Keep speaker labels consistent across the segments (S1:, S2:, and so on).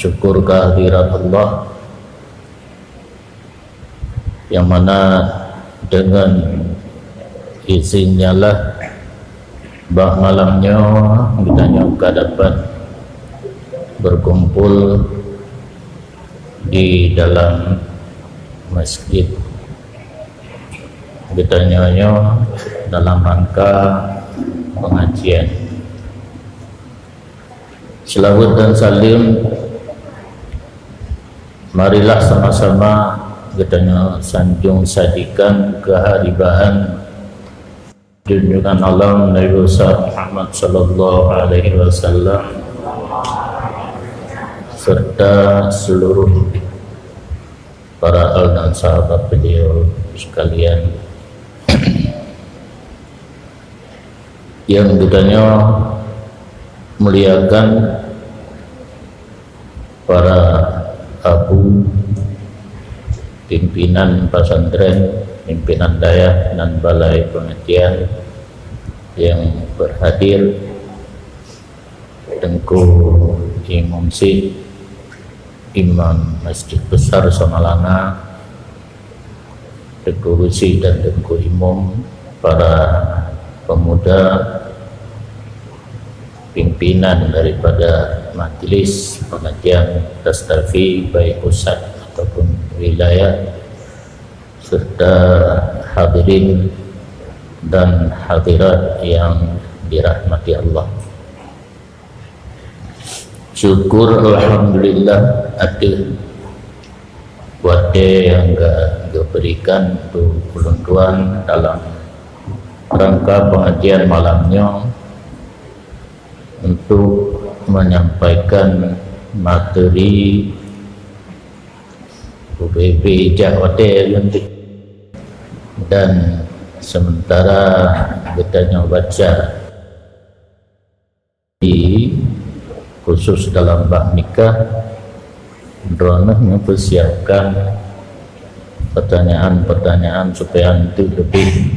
S1: syukur kehadirat Allah yang mana dengan izinnya lah malamnya kita nyangka dapat berkumpul di dalam masjid kita nyanyi dalam rangka pengajian. Selawat dan salim marilah sama-sama kita sanjung sadikan keharibahan junjungan Allah Nabi Muhammad sallallahu alaihi wasallam serta seluruh para al dan sahabat beliau sekalian yang ditanya muliakan para abu pimpinan pesantren, pimpinan daya dan balai pengajian yang berhadir, Tengku Imam Sid, Imam Masjid Besar Samalanga, Tengku Rusi dan Tengku Imam, para pemuda, pimpinan daripada majelis pengajian Tastafi baik pusat ataupun wilayah, serta hadirin dan hadirat yang dirahmati Allah. Syukur alhamdulillah ada wate yang diberikan untuk peluntuan dalam rangka pengajian malamnya untuk menyampaikan materi UBB Jawate dan sementara kita baca di khusus dalam bab nikah, Drona mempersiapkan pertanyaan-pertanyaan supaya nanti lebih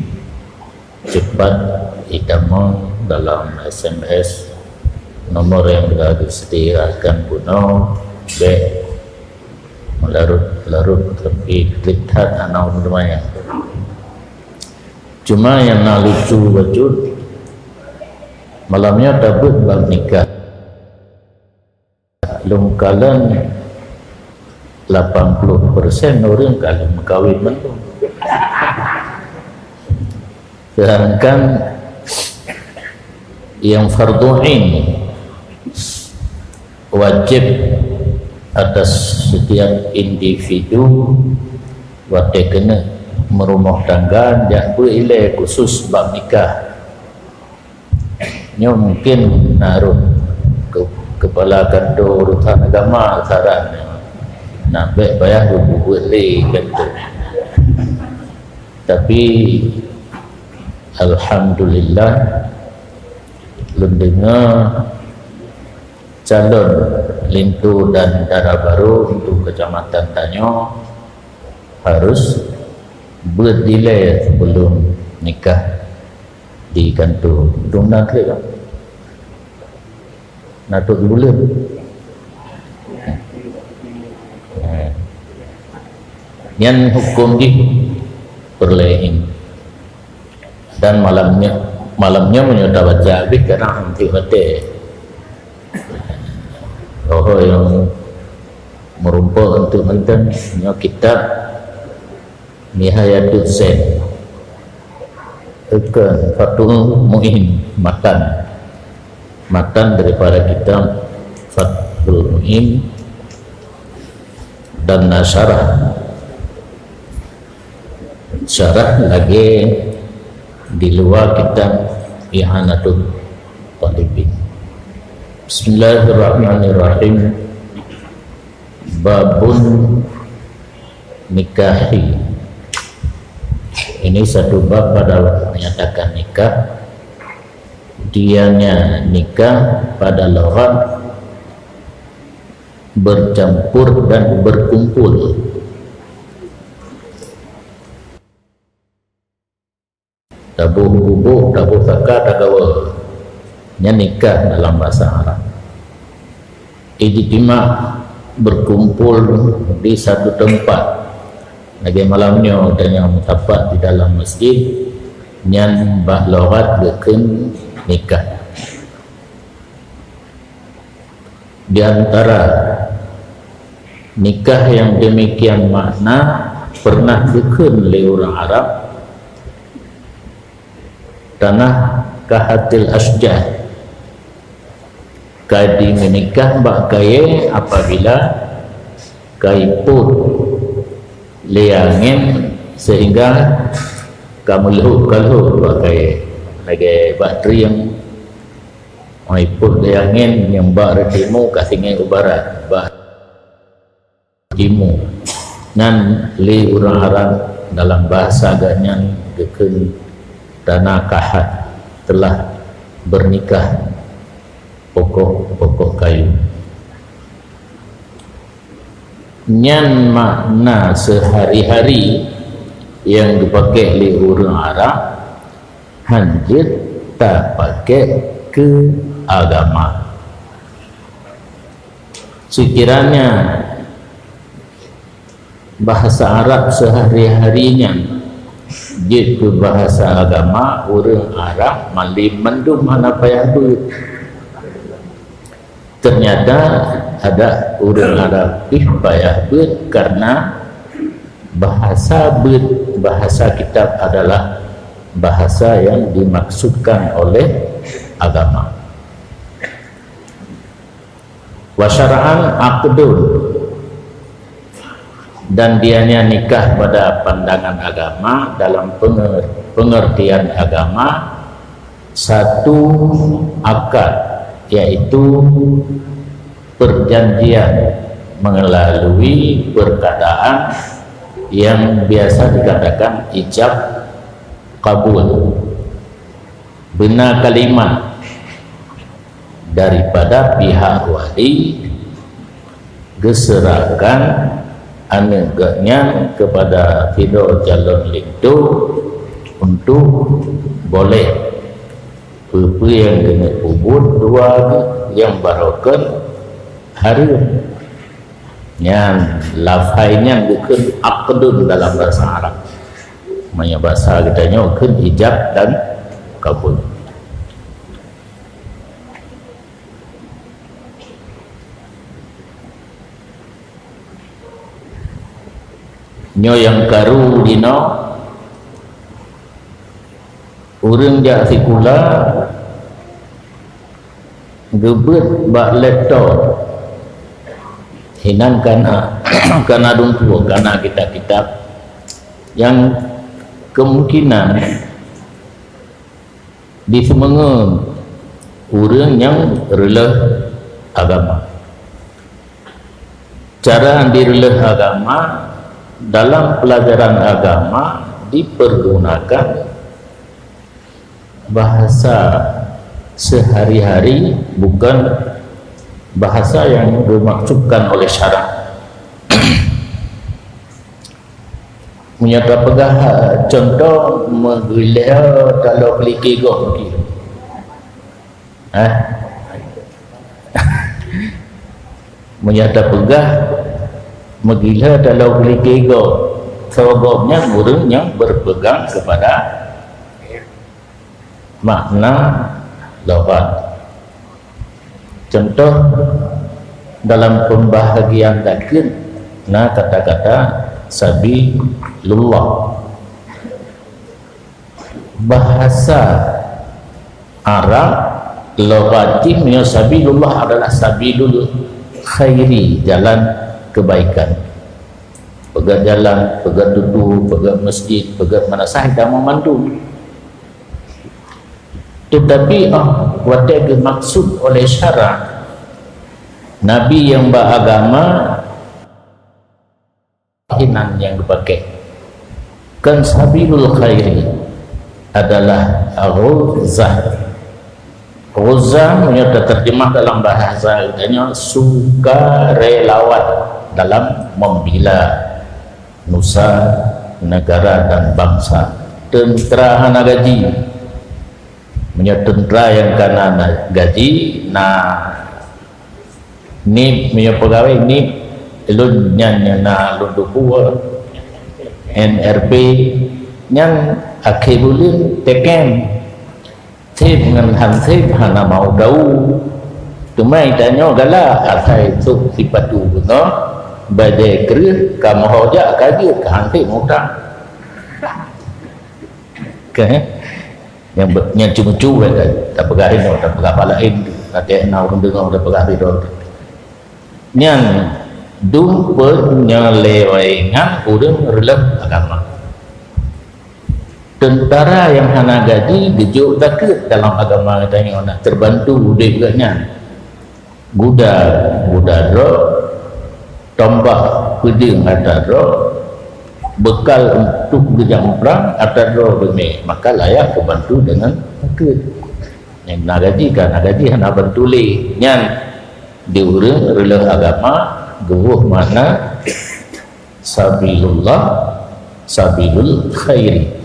S1: cepat idamah dalam SMS nomor yang telah disediakan kuno melarut-larut tapi lihat anak rumahnya. Cuma yang lucu wajud malamnya tabut bab nikah lungkalan 80% orang kalau kawin mentu, sedangkan yang fardhu ain wajib atas setiap individu wate kena merumah tangga jak boleh khusus bab nikah nya mungkin naruh kepala kantor urusan agama saran nak baik bayar buat le gitu. Tapi alhamdulillah mendengar calon lintu dan darah baru untuk kecamatan Tanyo harus berdilai sebelum nikah di kantor Dungna ke kan natut bulan yang hukum di perlehin dan malamnya menyudah baca habis karena nanti mati yang merumpuk untuk menten kitab Nihayatul Sen ke Fathul Mu'in matan daripada kitab Fathul Mu'in dan syarah lagi di luar kitab Ihanatul Talibin. Bismillahirrahmanirrahim. Babun nikahi. Ini satu bab pada menyatakan nikah. Dianya nikah pada lughat bercampur dan berkumpul. Tabuh bubuh, tabuh taka, tagawa. Nya nikah dalam bahasa Arab. Ijtima berkumpul di satu tempat lagi malamnya dan yang mutapat di dalam masjid nyan bahlorat beken nikah. Di antara nikah yang demikian makna pernah beken oleh orang Arab tanah Kahatil Asjah, kadi menikah mbak kaya apabila kaiput liangin sehingga kamu lehu pakai lagi bateri yang maiput liangin yang bak retimu kasingnya ke barat bak timu nan li orang Arab dalam bahasa agaknya deken tanah Kahat telah bernikah pokok kayu. Nyan makna sehari-hari yang dipakai oleh orang Arab hanjir tak pakai ke agama. Sekiranya bahasa Arab sehari-harinya jitu bahasa agama orang Arab malim mendum mana payah duit. Ternyata ada orang Arab payah bet karena bahasa kitab adalah bahasa yang dimaksudkan oleh agama. Wasyara'an aqdun, dan dianya nikah pada pandangan agama dalam pengertian agama satu akad, yaitu perjanjian melalui perkataan yang biasa dikatakan ijab kabul, benar kalimat daripada pihak wali geserakan aneganya kepada video calon itu untuk boleh apa yang kena ubud dua yang barokan hari yang lafainya bukan aqdun dalam bahasa Arab, maknanya bahasa kitanya bukan ijab dan kabul. Nyo yang karu dino urang jak sikula gebet bak laptop hinan kana dumpu kana kitab-kitab yang kemungkinan di semua urang yang releh agama. Cara direleh agama dalam pelajaran agama dipergunakan bahasa sehari-hari, bukan bahasa yang dimaksudkan oleh syarak. Menyata pegah contoh menggilih kalau beli kegok begitu. Menyata pegah menggila kalau beli kegok, sebabnya orang yang berpegang kepada makna lafaz. Contoh dalam pembahagian dakin, nah kata-kata sabilullah, bahasa Arab logatimnya sabilullah adalah sabilul khairi, jalan kebaikan. Pegat jalan, pegat duduk, pegat masjid, pegat mana sahaja memandu. Tetapi whatever maksud oleh syarak Nabi yang beragama hinan yang dipakai kan sabilul khairi adalah ghuzah. Ghuzah menyata terjemah dalam bahasa katanya sukarelawan dalam membela nusa, negara dan bangsa. Tentera hana gaji, menyata tentera yang kena gaji, nah ni punya pegawai ni elun yang na lundukua NRP yang akhir bulan teken tip dengan hansip hana mau dau tumai tanya gala asai tu sipatu no badai kerih kamu hoja kaji ke hansip mudah ke yang cuma-cuma tak pegahin tak pegah palain tak nak orang dengar tak pegah tidur yang dumpa nyelewai ngan urang relem agama tentara yang hana gaji gejuk takut dalam agama katanya nak terbantu dia juga nya guda ro tombak peding ada ro bekal untuk berjam perang ada ro bumi maka layak kebantu dengan takut yang nak gaji kan nak gaji hana bantu le nyan diurang relem agama gebuh mana sabilullah sabilul khairi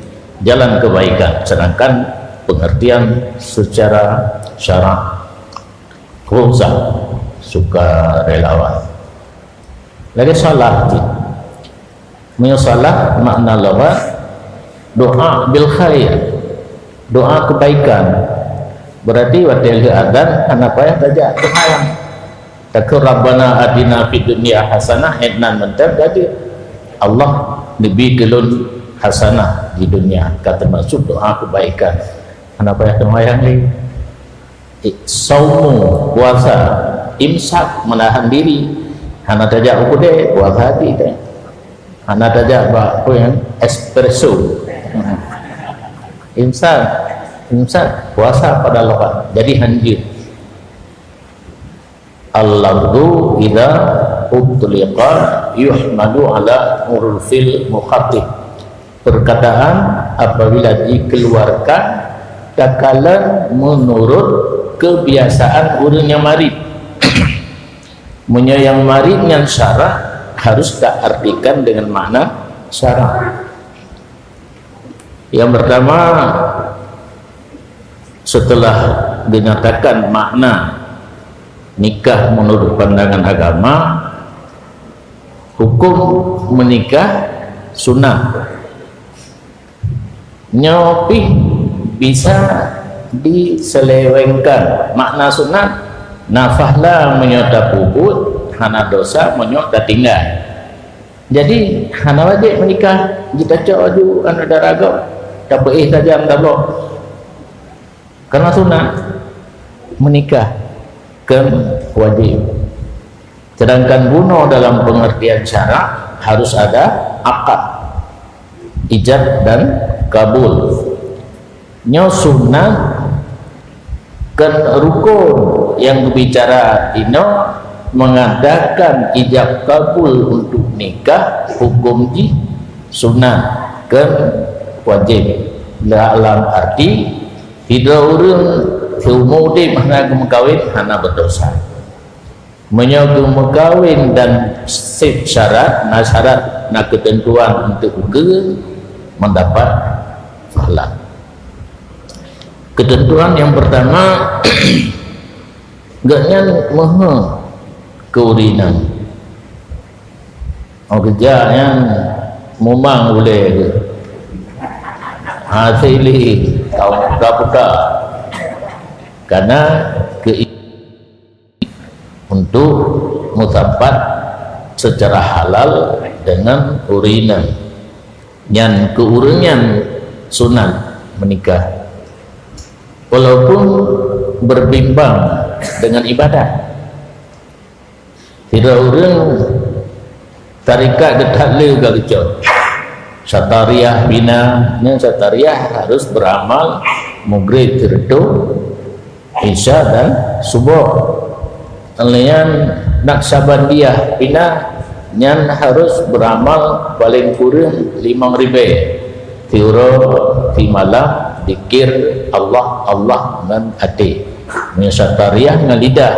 S1: jalan kebaikan sedangkan pengertian secara syarak khusus suka relawan lagi salah salah makna lawat doa bil khair doa kebaikan berarti wadil adan anak payah tajak doa takut Rabbana adina fid dunya hasanah ednan mentar jadi Allah lebih gelun hasanah di dunia kata maksud doa kebaikan kenapa ya temayang ni saumu puasa imsak menahan diri hana tajak ukude puasa hati kan hana tajak apa yang espresso imsak puasa pada lepas jadi hanjir al-lafdu idza utliqa yuhmadu ala urfil mukhatib perkataan apabila dikeluarkan takalan menurut kebiasaan orang yang marid yang marid yang syarah harus tak artikan dengan makna syarah. Yang pertama setelah dinyatakan makna nikah menurut pandangan agama hukum menikah sunnah nyopi bisa diselewengkan makna sunat nafahlah menyota puput hana dosa menyota tinggal jadi hana wajib menikah jika caju anu daraga tak boleh saja mentabok karena sunat menikah kan wajib sedangkan bunuh dalam pengertian syarak harus ada akad ijab dan kabul nyo sunnah kan rukun yang berbicara dino mengadakan ijab kabul untuk nikah hukum ji sunnah kan wajib dalam arti tidak orang seumur mana kemekawin hana berdosa menyogu mekawin dan sip syarat nak ketentuan untuk ke mendapat pahala. Ketentuan yang pertama gaknya maha keurinan kerjanya memang boleh hasili tahun buka karena untuk mutabat secara halal dengan urinan yang keuringan sunat menikah walaupun berbimbang dengan ibadah tidak orang tarikat getale gagjo satariyah bina yang satariyah harus beramal maghrib terdu isya dan subuh Alian Naksabandiyah bina yang harus beramal paling kurang 5 tiuro di malam dikir Allah dengan hati menyatariyah dengan lidah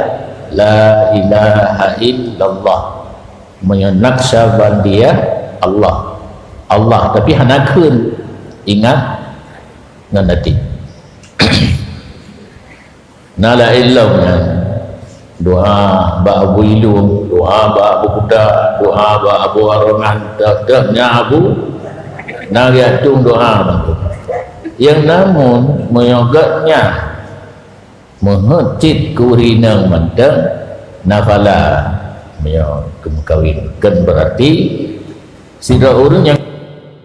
S1: la ilaha illallah menyaksabandiyah Allah tapi hanakeun ingat dengan hati nala illamnya doa ba abu ilum doa ba abu budak doa Abu Aroman dah Abu nariatung doa yang namun menyogatnya menghecit kurinang mentang nafala kawin kan berarti sira urang yang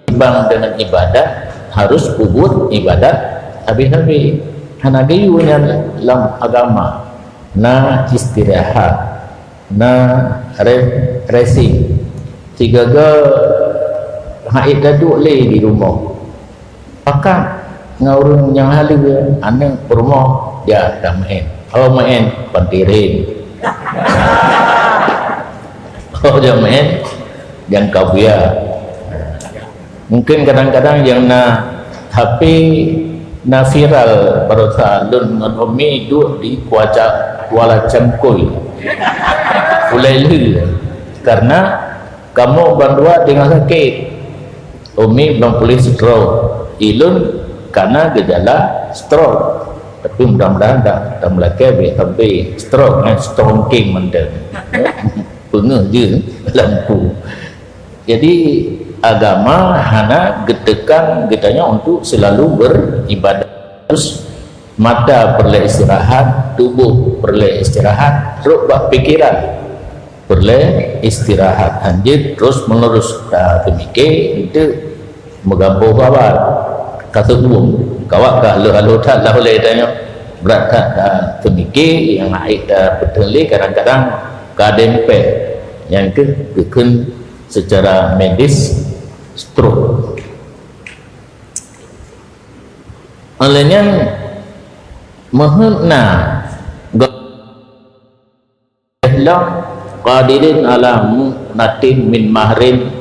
S1: timbang dengan ibadah harus ubud ibadat habis-habis hanagayunya dalam agama na istirahat na racing tiga haid daduk le di rumah pakat ngurung yang halu anak rumah dia tak main pantirin dia main yang kabia mungkin kadang-kadang yang HP na viral baru salun ngomong duduk di Kuala Cangkul ulai karena kamu bandua tinggal sakit umi belum pulih stroke ilun karena gejala stroke tapi mudah-mudahan tak melaki tapi stroke stroking mendeng pengeh je lampu jadi agama hana getekan getanya untuk selalu beribadah terus mata perlu istirahat tubuh perlu istirahat rubah pikiran perlu istirahat hanjit terus menerus demikian itu menggambung kawan kata umum kawak kah lalu tak boleh tanya berat tak demikian yang naik betul kadang-kadang kadempe yang kekun secara medis stroke olehnya mahna gahlam qadirin ala munatin min mahrin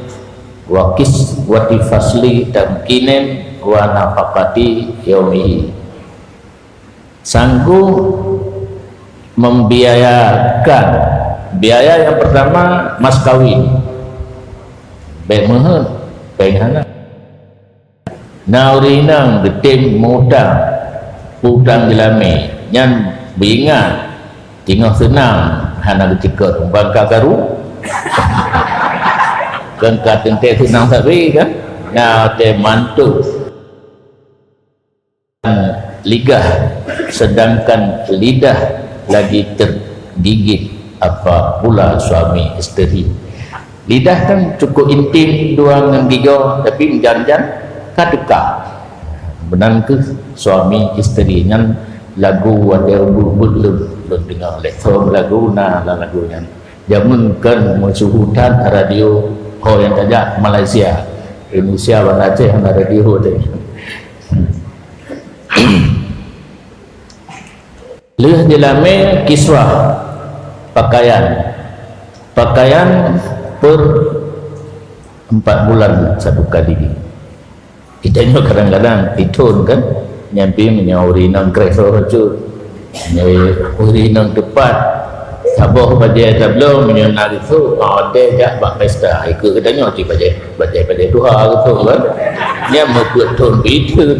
S1: wa kiswati fasli tamkinin wa nafaqati yaumihi sanggup membiayakan biaya yang pertama mas kawin baik mahal baik hana naurinang getim mudang udang jelame nyan bingat tinggal senang hana ketika bangka garu kan katen teh senang sabi kan nah teh mantu lidah sedangkan lidah lagi tergigit apa pula suami isteri lidah kan cukup intim dua dengan giga tapi jangan kadeka benar ke suami isteri yang lagu ada belum dengar lektor lagu lagunya jamun kan mensuhutan radio yang tajak Malaysia Indonesia mana Aceh yang radio tu leh jelame kiswah pakaian per 4 bulan satu kali kita ni kadang-kadang itun kan nyampi menyawari nang kereta tu nyawari nang depan sabah bajai tablo menyenang itu ada jak bak pesta ikut katanya di bajai duha gitu kan dia membuat tun itu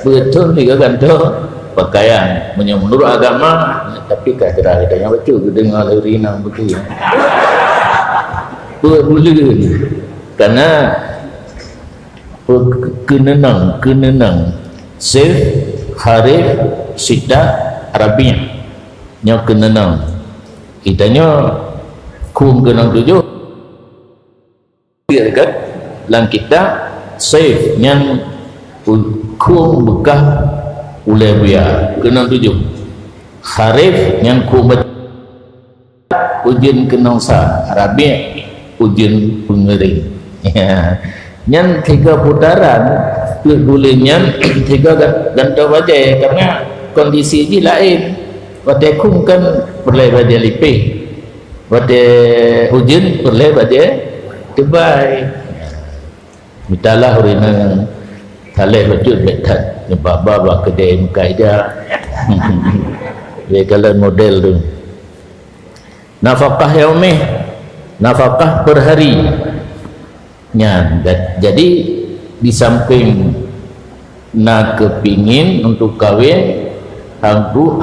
S1: betul tiga gantung pakaian menurut agama tapi kata katanya betul dengar lari nang betul boleh karena kenenang sif harif sita Arabiah nya kenenang kitanya kum kenang 7 kan lang kita sif yang kum bekah ulai biar kenang 7 harif yang kum ujian kenang sa Arabiah ujian pengering yang 3 putaran bolehnya 3 gantau bajai karena kondisi ini lain pada kum kan perlai bajai lipih pada ujian perlai bajai tebai mitalah orang talai bajut betat ni baba kedai kaedah dia kalau model tu nafkah yaumih nafkah per hari nya jadi di samping nak kepingin untuk kawin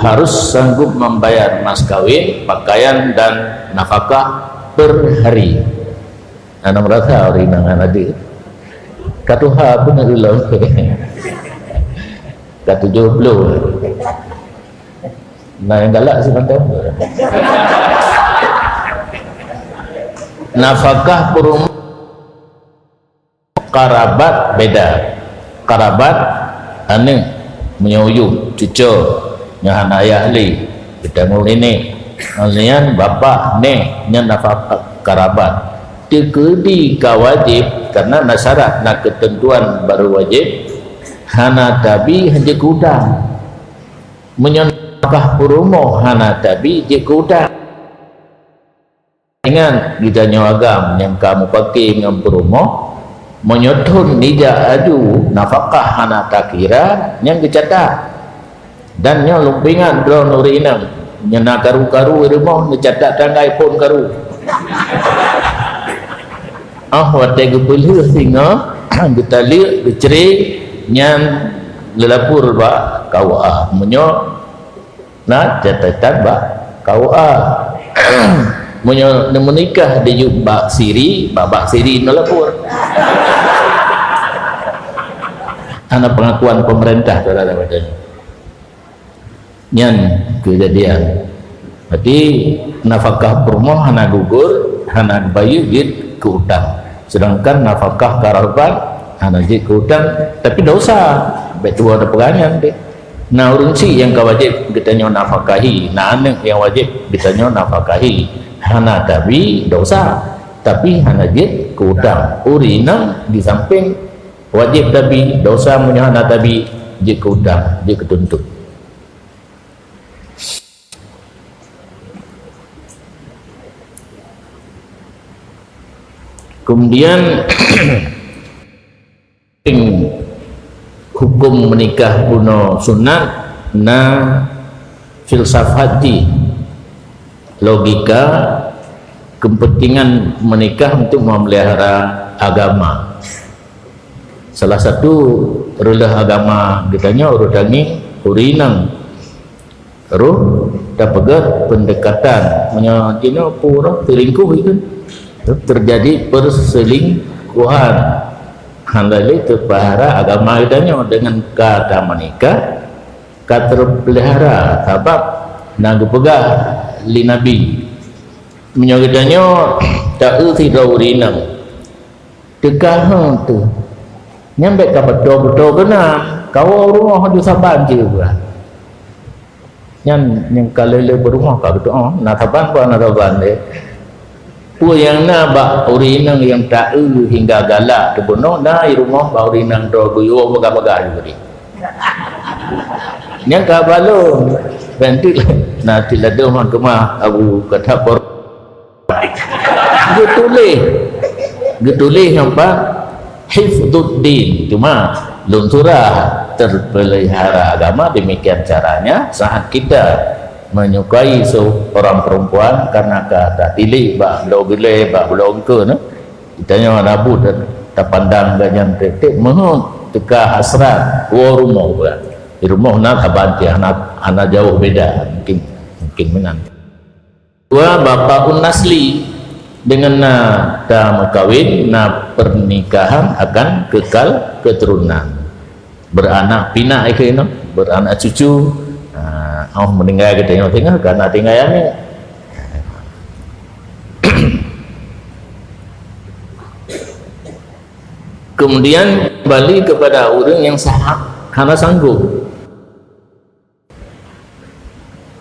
S1: harus sanggup membayar mas kawin pakaian dan nafkah per hari. Anak merasa orang inangan ada katuha pun nak ulang kat 70 nah yang galak sih tahu. Nafkah perumah karabat beda. Karabat ane menyuyuh cucu nyahan ayah li kita mul ini alian bapa ne nya nafkah karabat dikedi ka wajib karena nasyarat nak ketentuan baru wajib hana tabi hanya kudang menyonakah perumoh hana tabi je kudang dengan ditanya agam yang kamu pakai dengan perumoh menyotun nija aju nafkah hana takira yang kecatat dan yang lumpingan drone urinang nyana karu-karu rumah ngecatat tanggai pun karu wate gepuluh singa kita lihat berceri nyan lelapur ba kawa menyo na catatan ba kawa menyo menikah di bak siri nelapur anak pengakuan pemerintah saudara badan nyan kejadian berarti nafkah permoh hana gugur hana bayu git ke utang sedangkan nafkah karabat hana jik ke utang tapi dosa betul ada perangan deh nah urunsi yang kawajib kita nyo nafkahi nah anak yang wajib kita nyo nafkahi hana tapi dosa tapi hana jik ke utang urina di samping wajib tapi dosa punya hana tapi jik ke utang jik ketuntut. Kemudian hukum menikah puno sunat na filsafati logika kepentingan menikah untuk memelihara agama. Salah satu rulah agama ditanya urutangi urinang ruh dapat pendekatan menyakini pura selingkuh itu terjadi perselingkuhan handali terpelihara agama idanya dengan kata menikah kata terpelihara sebab nak pegah li nabi menyagidanya tak erti daurinang tegah tu nyampe ka betul-betul kena kau rumah di saban je pula yang kalele berumah ka betul nak saban pun nak saban deh pu yang na ba urinang yang tak hingga galak tu bono na rumah ba urinang do guyo baga-baga juga ni yang ka balong bentik na tilado man kemah abu kata por getulih apa hifdzuddin cuma lunturah terpelihara agama demikian caranya saat kita menyukai seorang perempuan karena kata tilih bah belau gile bah belau engke no ditanya nabu dan terpandang ganyan tetek mohon teka hasrat rumah pula di rumah nak abanti anak jauh beda mungkin menang dua bapa nasli dengan tak kawin pernikahan akan kekal keturunan beranak pinak no beranak cucu meninggal kita tengok karena tinggalannya kemudian kembali kepada orang yang hana sanggup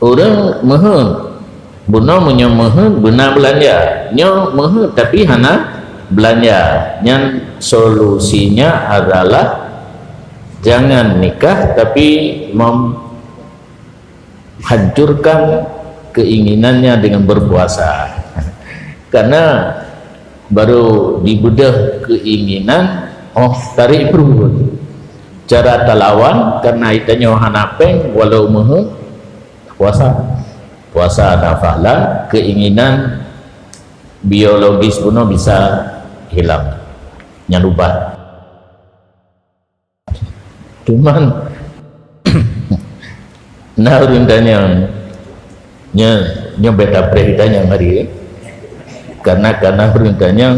S1: orang mohon buno punya mohon benar belanja nyo mohon tapi hana belanja yang solusinya adalah jangan nikah tapi hancurkan keinginannya dengan berpuasa karena baru dibedah keinginan tarik perut cara talawan karena itanya hanapeng walau mohon puasa nafala keinginan biologis pun bisa hilang nyalubat cuman nah urintanya nya beta prehitanya hari karena perintahnya.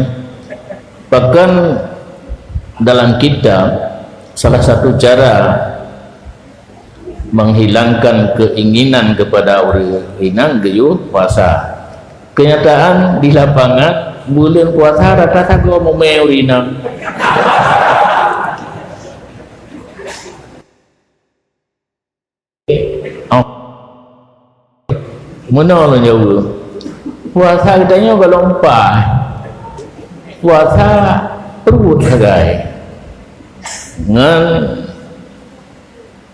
S1: Bahkan dalam kitab salah satu cara menghilangkan keinginan kepada orang inang geyu puasa. Kenyataan di lapangan bulan puasa rata-rata gua mau inang. Mana orang Jawa puasa katanya kalau empah puasa perut segai dengan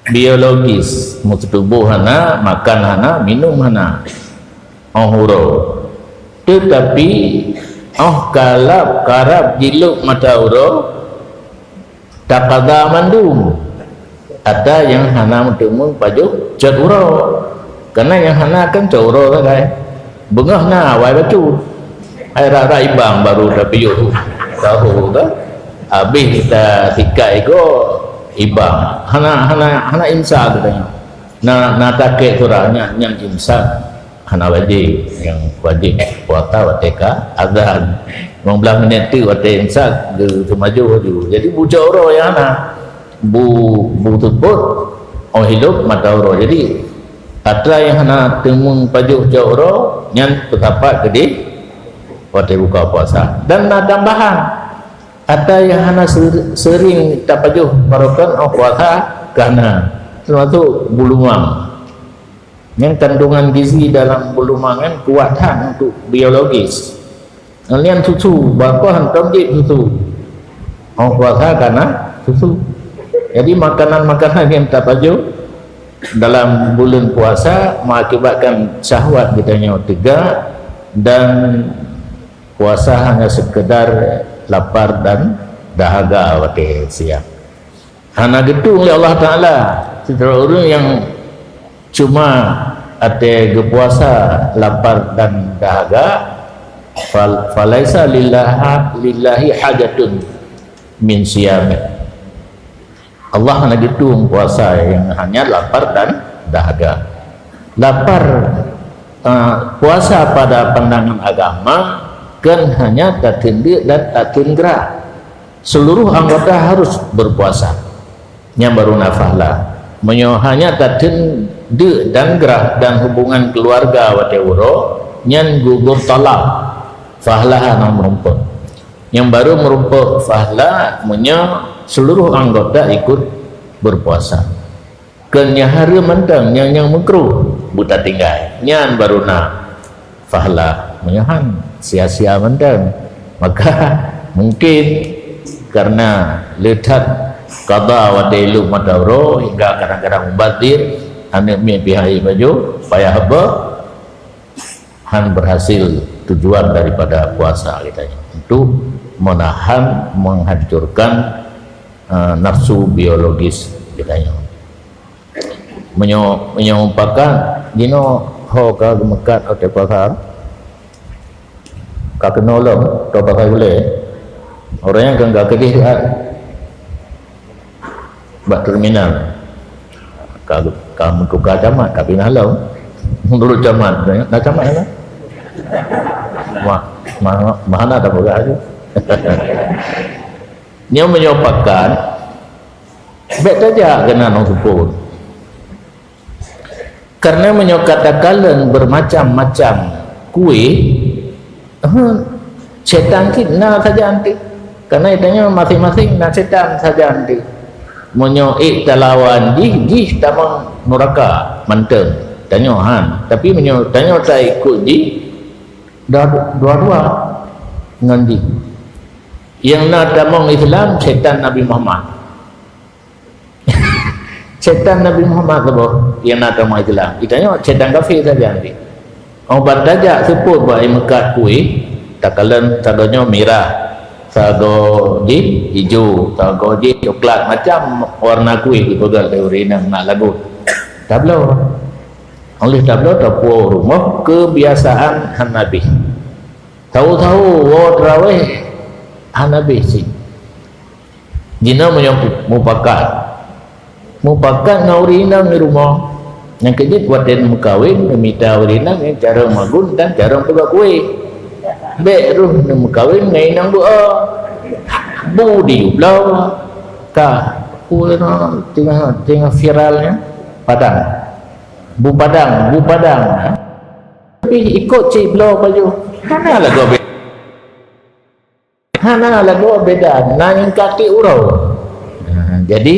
S1: biologis mutu tubuh hana makan hana minum hana huro tetapi kalap karab jiluk mata huro takada mandum ada yang hana mentemun pajuk jad huro karena yang hana kan coro sagai bengah na wai bacu air rara ibang baru tapi yuk tahu dah habis kita tikai go ibang hana imsak katanya na take surahnya yang imsak hana wajib yang wajib puasa wateka azan 15 minit tu wate imsak de maju jadi buca oro yang hana bu tebut hidup mata oro jadi ada yang hana temun pajuk jauh yang terdapat gede waktu buka puasa dan ada tambahan ada yang hana sering tak pajuk barokan puasa karena termasuk bulumang yang kandungan gizi dalam bulumangan kuatan untuk biologis kalian susu berapa hentam je susu puasa karena susu jadi makanan-makanan yang tak pajuk dalam bulan puasa mengakibatkan syahwat kitanya tegak dan puasa hanya sekedar lapar dan dahaga waktu siang hanya gitu oleh Allah Ta'ala setelah orang yang cuma ada puasa lapar dan dahaga falaisa lillahi hajatun min siyamih Allah hanya gitu puasa yang hanya lapar dan dahaga. Lapar puasa pada pandangan agama kan hanya tatindik dan tatindra. Seluruh anggota harus berpuasa. Yang baru nafahlah. Hanya tatindik dan gerah dan hubungan keluarga watewuro nyan gugur talak fahlah nang merumput. Yang baru merumput fahlah seluruh anggota ikut berpuasa kenya hari mentang yang mengkeruh buta tinggal nyan baru na fahla menyahan sia-sia mentang maka mungkin karena letak qada wa dailu madawro hingga kadang-kadang membatir anak pihak baju payah apa han berhasil tujuan daripada puasa katanya untuk menahan menghancurkan nafsu biologis katanya menyompakan dino ho ka gemekat atau pasar ka kenolong to pakai boleh orang yang enggak kedih bak terminal kamu tukar camat tapi halau menurut camat nak camat apa mana ada boga aja dia menyopakan baik saja kena nong sepuluh karena menyokatakan bermacam-macam kue setan kita saja nanti karena itanya masing-masing nak setan saja nanti menyoik talawan jih tamang neraka manteng tanyohan tapi tanyo tak ikut dua-dua ngendi yang nak tamang Islam setan Nabi Muhammad setan Nabi Muhammad tu yang nak tamang Islam itanya setan kafir saja nanti obat dajak sebut buat mekat kuih takalan tagonya merah tago di hijau tago di coklat macam warna kuih dipegal teori nak lagu tablo oleh tablo tapu rumah kebiasaan Hanabi tahu-tahu wadraweh Hanabi si jina mupakat ngaurinang di rumah yang kejut waden mukawin meminta urinang yang cara magun dan cara pegak kuih beruh nem kawin ngai nang bu di belau ka puno tengah viralnya bu padang tapi ikut cik belau baju hana lagu beda nang kaki urau. Jadi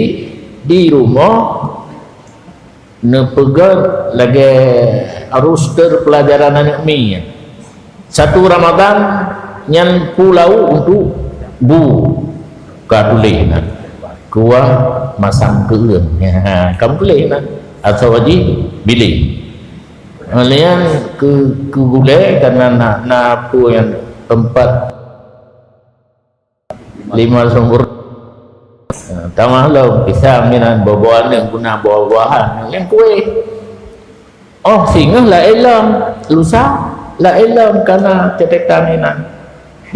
S1: di rumah nepegang lagi roster pelajaran anak mi satu Ramadan yang pulau untuk bu kadulih nak kuah masang keung kamu boleh nak atau wajib pilih kalian ke gulai karena nak pu yang tempat 5 sumber tamah pisang minan buah-buahan yang guna buah-buahan yang kue singa lah elam lusa lah elam karena cetekan ini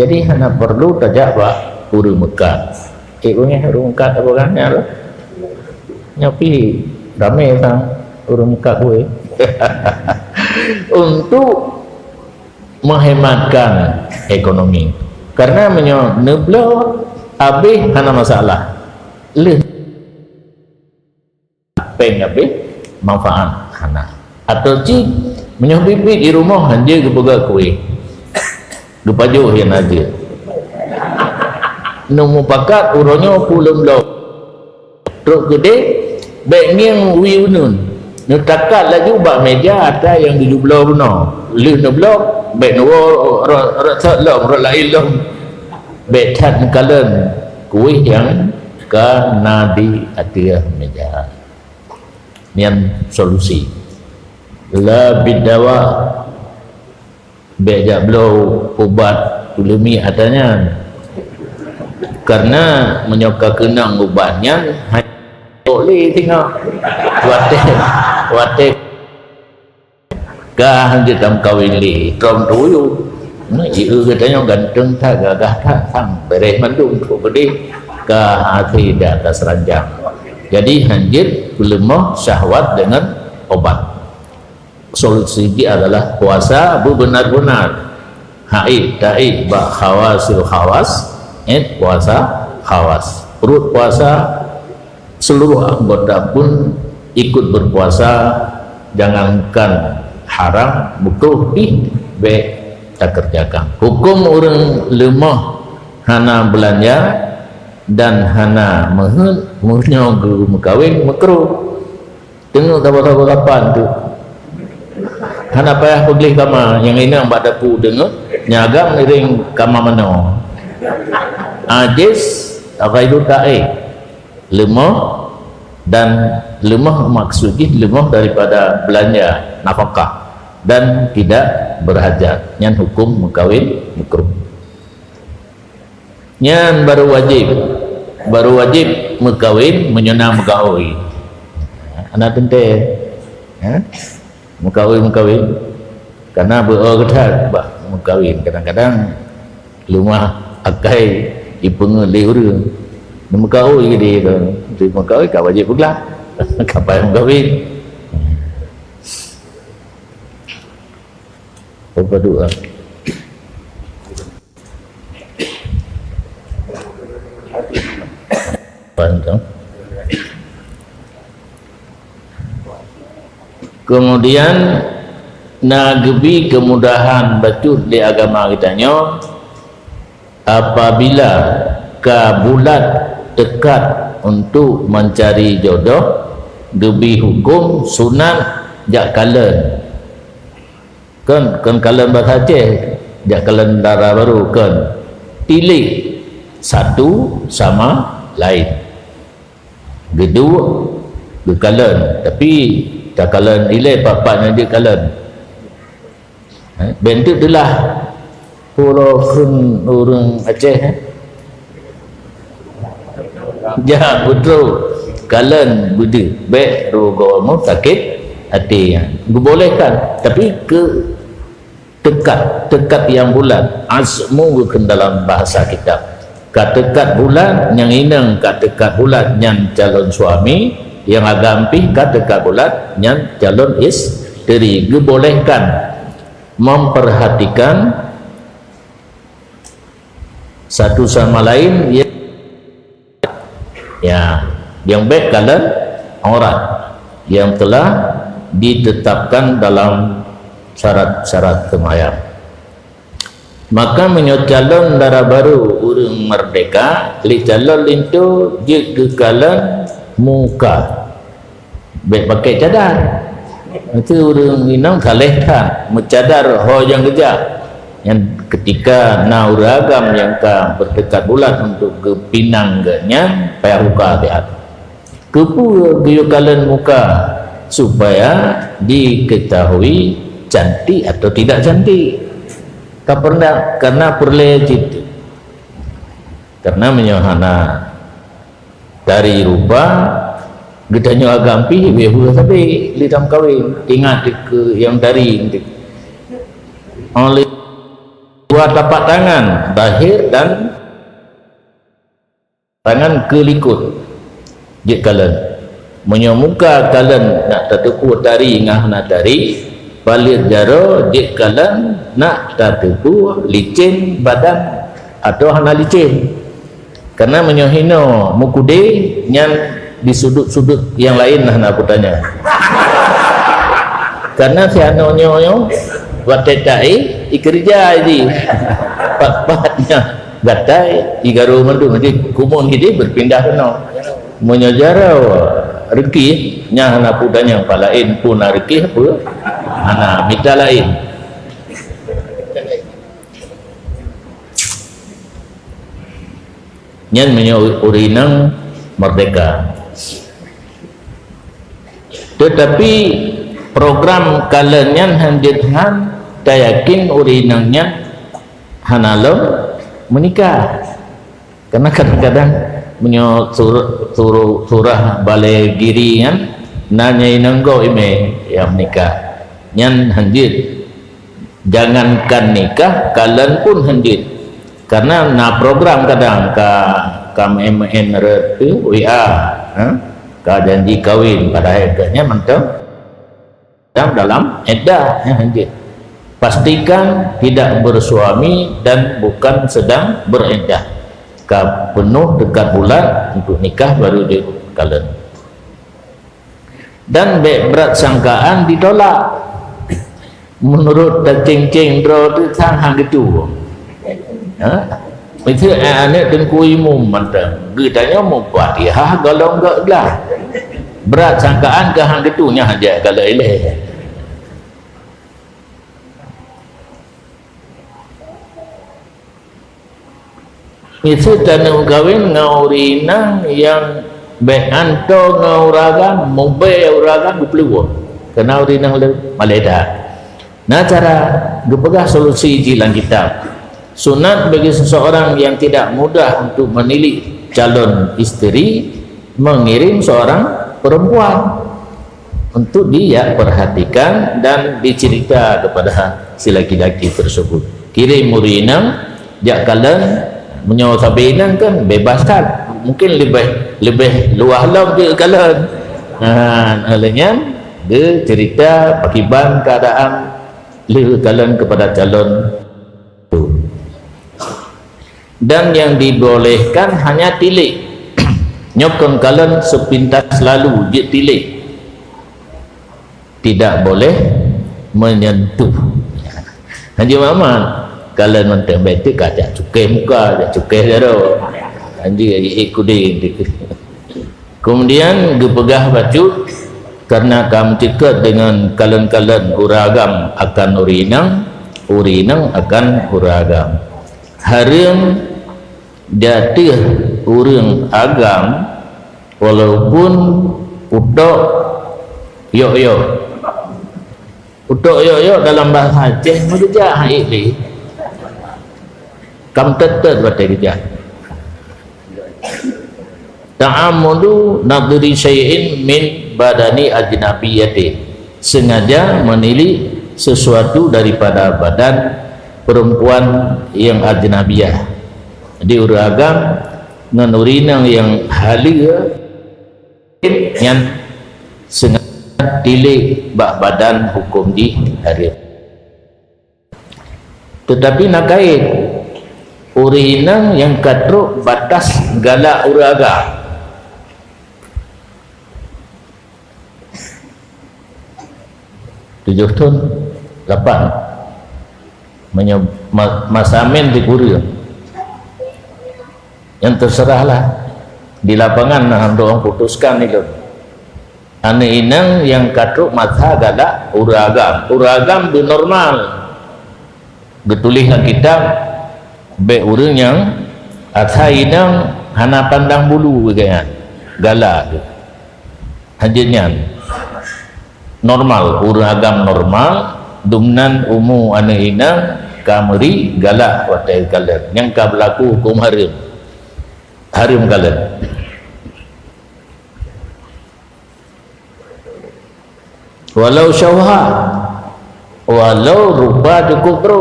S1: jadi hanya perlu tajak pak urung Mekah punya urung Mekah apa kan nyapi ramai sang urung Mekah kue untuk menghematkan ekonomi karena neblo habis hana masalah habis manfaat hana atau cik menyobibit di rumah hanya kebaga kue kepajuh yang aja nombor pakat urangnya pulang blok truk gede baik yang wiunun nutakat lagi ubah meja ada yang di belah benar lih na blok baik nawa rasa long lain long baik tat kalen kue yang kena di atas meja nian solusi la bidawa bejak belau ubat ulumi adanya karena menyoka kenang ubatnya boleh tinggal wate kah dia dalam kawin li trom tuyu iu katanya ganteng tak gagah tak sang beres mandung tu gede ke hati di atas ranjang jadi hanjir lemah syahwat dengan obat solusi dia adalah puasa benar-benar haid taid ba khawasil khawas puasa khawas perut puasa seluruh anggota pun ikut berpuasa jangankan haram makruh be tak kerjakan hukum orang lemah hana belanja dan hana menyo guru mekawin makruh tengok tahu kapan tu hana payah pergi kama yang ini yang pada pu dengar nyagam niring kama mano ajis agaidu ta'i lemah dan lemah maksudnya lemah daripada belanja nafkah dan tidak berhajat yang hukum mekawin makruh yang baru wajib mekawin menyunang mekawin anak tente mekawin karena berorgat mekawin kadang-kadang rumah akai ipengeliur mekawin dia mekawin kau wajib pula kapai mekawin apa doa panjang kemudian nagebi kemudahan betul di agama kitanya apabila kabulat dekat untuk mencari jodoh gebi hukum sunat jak kalen kan kalen berhajat jak kalen darah baru kan pilih satu sama lain kedua dia kalen tapi tak kalen ilai papanya dia kalen bentuk itulah pulau orang Aceh ya betul kalen budi baik rogomu sakit hati dibolehkan tapi ke tekat yang bulat asmu bukan dalam bahasa kitab katekat bulat yang inang katekat bulat yang calon suami yang agampi katekat bulat yang calon isteri dibolehkan memperhatikan satu sama lain yang baik kalian aurat yang telah ditetapkan dalam syarat-syarat kemayang. Maka menyo calon dara baru urang merdeka li calon lintu je ke kalan muka baik pakai cadar itu urang inang kalehkan mencadar ho yang kerja yang ketika na uragam yang ka berdekat bulat untuk ke pinang ganya payah muka tiat kepu giyo kalan muka supaya diketahui cantik atau tidak cantik. Tak pernah karena perle itu karena menyohana dari rupa gedanya agampi behu tapi lidam kawin ingat ke yang dari oleh dua tapak tangan bahir dan tangan kelikut je kalen menyomuka kalen nak teteku dari ngah na dari balik jaro dik kalan nak tatupu licin badan atau hana licin karena menyohino mukude nyan di sudut-sudut yang lain nah aku tanya karena si anonyo watetai ikerja ini pat-patnya gatai igaru mandu nanti kumun hidi berpindah no menyojara rezeki nya hana pudanya palain pun rezeki apa hana minta lain nyan urinang merdeka tetapi program kalenyan hanjithan tayakin urinangnya hanalom menikah karena kadang-kadang menyo surah balai giri kan nanya inanggo ime yang menikah nyan hanjit jangankan nikah kalian pun hanjit karena na program kadang ka MN retu WA ka janji kawin pada akhirnya mantap dalam eddah yang hanjit pastikan tidak bersuami dan bukan sedang bereddah penuh dekat bulan untuk nikah baru dia kalian dan berat sangkaan ditolak menurut cing-cing bro tu sang gitu itu anak tengku imum mantap gedanya mau Fatihah kalau enggak lah berat sangkaan ke hang gitunya aja kalau eleh itu tanam kawin ngaurina yang beanto ngauraga mobe uraga gupluwo kena urina le maleda nah cara gepegah solusi jilang kitab sunat bagi seseorang yang tidak mudah untuk menilik calon istri mengirim seorang perempuan untuk dia perhatikan dan dicerita kepada si laki-laki tersebut kirim urina jak kalian menyawa sabinan kan bebaskan mungkin lebih luah lam je kalian alanya dia cerita pakiban keadaan le kalian kepada calon itu dan yang dibolehkan hanya tilik nyokon kalian sepintas lalu dia tilik tidak boleh menyentuh Haji Muhammad kalian mentang betik kacak cukai muka kacak cukai daro anjing ikudin kemudian gepegah baju karena kamu tiket dengan kalian uragam akan urinang akan uragam harim jatih urang agam walaupun utok yok dalam bahasa Aceh menjadi haili kam tetet batai kerja ta'amudu nadri syai'in min badani ajnabiyati sengaja menilik sesuatu daripada badan perempuan yang ajnabiyah di uragam nganurinang yang halia yang sengaja tilik badan hukum di hari tetapi nak kait urinang yang katruk batas galak uraga. Tujuh tahun 8 masamin di kurir yang terserahlah di lapangan untuk orang putuskan itu. Ane inang yang katruk mata galak uragam itu normal. Betulislah kitab be urang yang atha inang hana pandang bulu begini galak hajinya normal, uragam normal dumnan umu ane inang kameri galak watai kalian yang ka berlaku hukum harim kalian. Walau syawha, walau rupa cukup bro,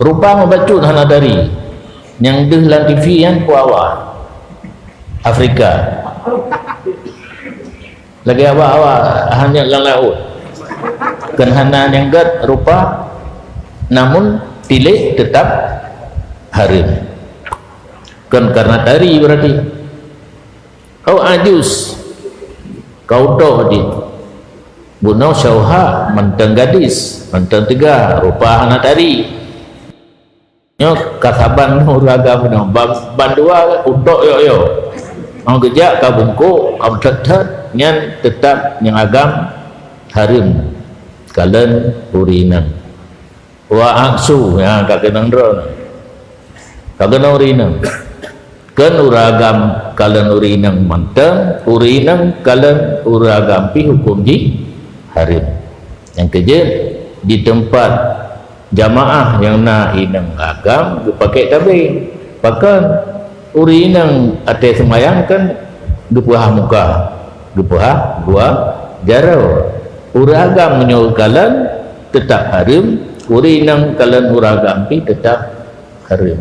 S1: rupa membacut hana dari yang dehlan TV yang puawa Afrika lagi awak hanya lang laut kan hana yang gat rupa namun tilik tetap harim kan karena dari berarti kau ajus kau toh di bunau syauha mentang gadis mentang tiga rupa anak tari nyok kasaban uraga bunau bandua utok yo ang gejak kabungku am tetap nyan tetap yang agam harim kalen urinan wa aksu ya kakenang dron kakenang urinan kan uragam kalen urinang mentang urinang kalen uragam pi hukum di harim. Yang kerja di tempat jamaah yang nak inang agam dipakai tabing pakan uri inang atas semayang kan dupuah muka dupuah gua jarau uri agam menyuruh kalan tetap harim uri inang kalan uragam pi tetap harim.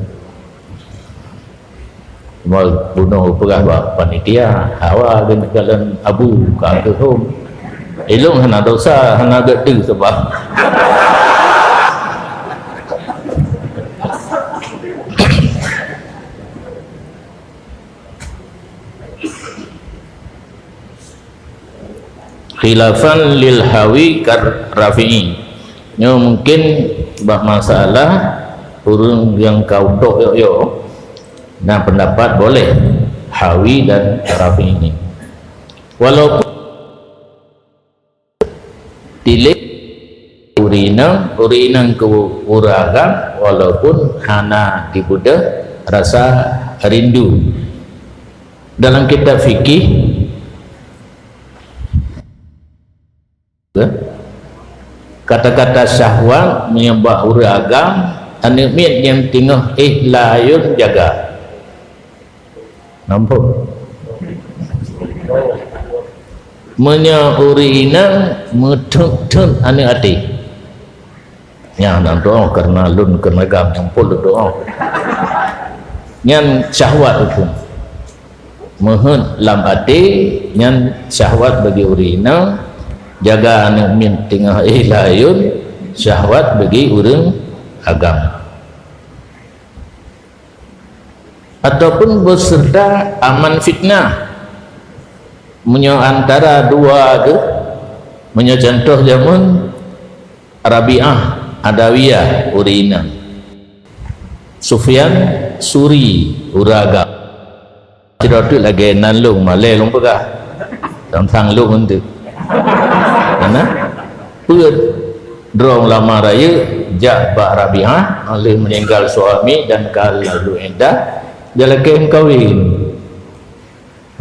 S1: Mau bunuh pegawai panitia hawa dengan kalan abu kagum ilung hana dosa hana gede sebab khilafan lil hawi kar rafi'i ini mungkin bah masalah urung yang kau tok yo nah pendapat boleh hawi dan rafi'i ini walaupun tilik urinang ke uragam walaupun hana dibuda rasa rindu. Dalam kitab fikih kata-kata syahwat menyebab uragam anemit yang tengah layun jaga nampak menyaurinan metun ane ati yang nak doa karena lun kena gam campur doa yang syahwat itu mohon lam ati yang syahwat bagi urina jaga ane min tengah layun syahwat bagi urang agam ataupun berserta aman fitnah menyo antara dua ke menyo contoh zaman Rabi'ah Adawiyah urina Sufyan Suri uraga tidak tu lagi nalung malay long pegah tentang lung untuk karena pun drong lama raya jak Pak Rabi'ah oleh meninggal suami dan kalau indah dia lagi kawin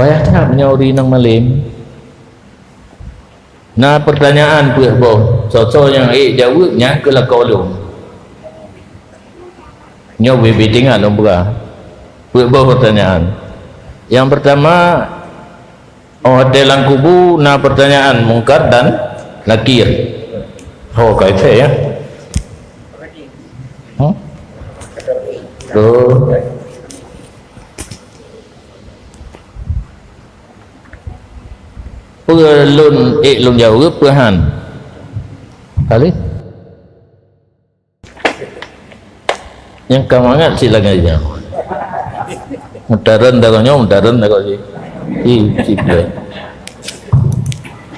S1: payah tak menyauri nang malim. Nah pertanyaan puak boh, sosok yang jawabnya ke lakolong. Nyo bibi tinggal lombra. Puak boh pertanyaan. Yang pertama, dalam kubu na pertanyaan mungkar dan nakir. Oh kaifah ya. Tuh. Lun lun jauh pehan kali yang kamangat silangnya mudaran darahnya mudaran dah kau sih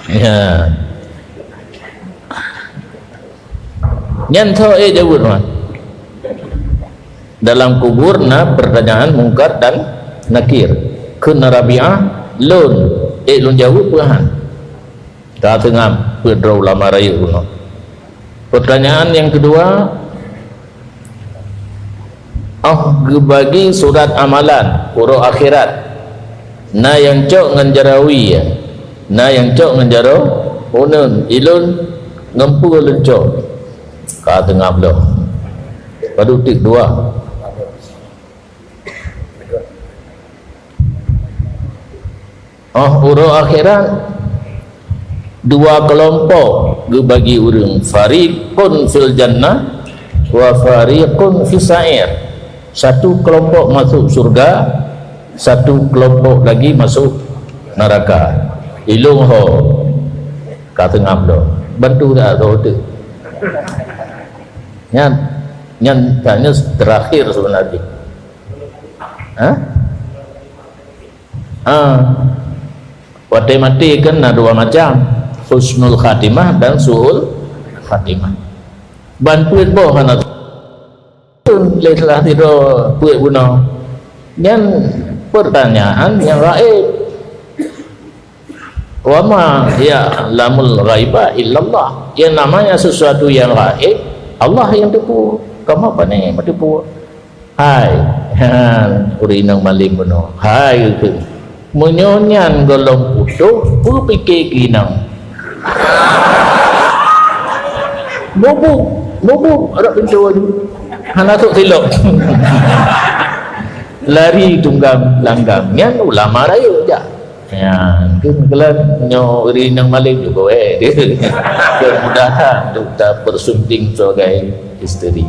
S1: ya nyanto jawab man dalam kubur na pertanyaan mungkar dan nakir kena rabi'ah lun lun jawab puahan tak tengam pedro ulama raya kuno. Pertanyaan yang kedua bagi surat amalan huruf akhirat na yang cok ngan jarawi ya na yang cok ngan jaro unun ilun ngempu lencok ka tengah belah padu tik dua huruf akhirat dua kelompok bagi urang fariqun fil jannah wa fariqun fis sa'ir. Satu kelompok masuk surga, satu kelompok lagi masuk neraka. Ilung ho kata ngabdo bantu dah tu nyan tanya terakhir sebenarnya Wadai mati kan ada dua macam, husnul khatimah dan su'ul khatimah. Bantuin boh anak lelah tidur puak guna yang pertanyaan yang gaib wama ya lamul ghaibah illallah, yang namanya sesuatu yang gaib Allah yang tipu. Kamu apa ni tipu? Hai urinang maling guna hai ke menyonyan golong putus pikir kinang bubuk ada pintu hana tu silap lari tunggang langgang yang ulama raya je ya mungkin kalau nyo rinang maling juga dia kemudahan untuk tak bersunting sebagai isteri.